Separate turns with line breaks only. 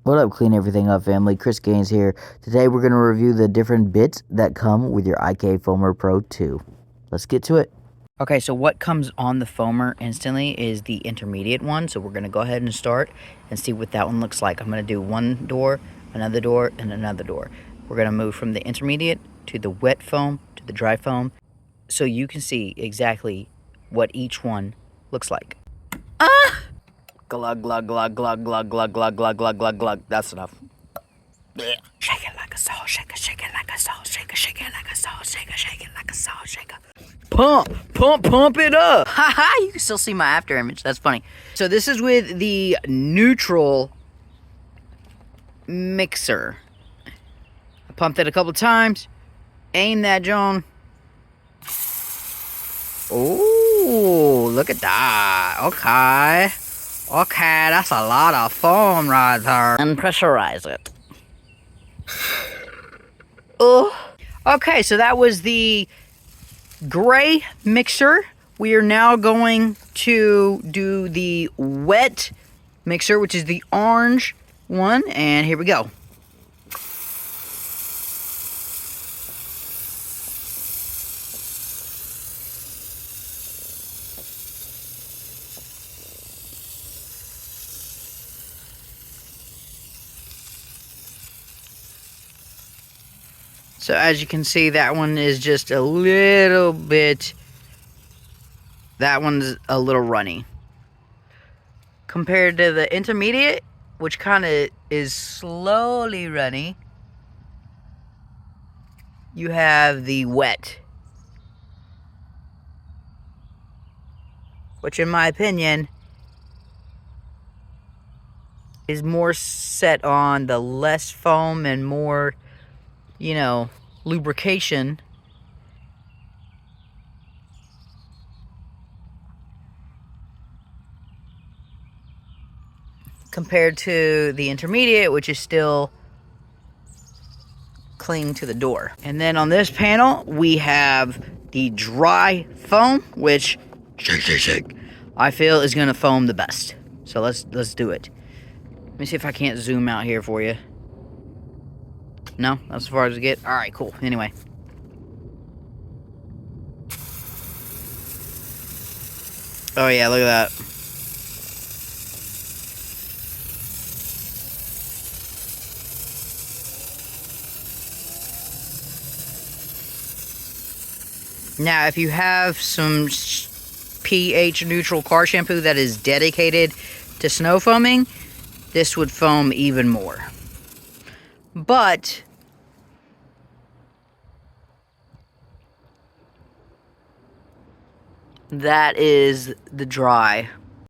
What up, Clean Everything Up family? Chris Gaines here. Today we're going to review the different bits that come with your IK Foamer Pro 2. Let's get to it. Okay, so what comes on the foamer instantly is the intermediate one. So we're going to go ahead and start and see what that one looks like. I'm going to do one door, and another door. We're going to move from the intermediate to the wet foam to the dry foam so you can see exactly what each one looks like. Glug, glug, glug, glug, glug, glug, glug, glug, glug, glug, glug. That's enough. Shake it like a salt shaker, shake it like a salt shaker, shake it like a salt shaker, shake it like a salt shaker. Pump, pump, pump it up. Haha, you can still see my after image. That's funny. So this is with the neutral mixer. I pumped it a couple times. Aim that, John. Oh, look at that. Okay. Okay, that's a lot of foam right there. And pressurize it. Oh. Okay, so that was the gray mixer. We are now going to do the wet mixer, which is the orange one. And here we go. So as you can see, that one is just a little bit, that one's a little runny. Compared to the intermediate, which kind of is slowly runny, you have the wet. Which in my opinion, is more set on the less foam and more, you know, lubrication. Compared to the intermediate, which is still clinging to the door. And then on this panel, we have the dry foam, which shake, I feel is gonna foam the best. So let's do it. Let me see if I can't zoom out here for you. No, that's as far as we get. All right, cool. Anyway. Oh yeah, look at that. Now, if you have some pH neutral car shampoo that is dedicated to snow foaming, this would foam even more. But that is the dry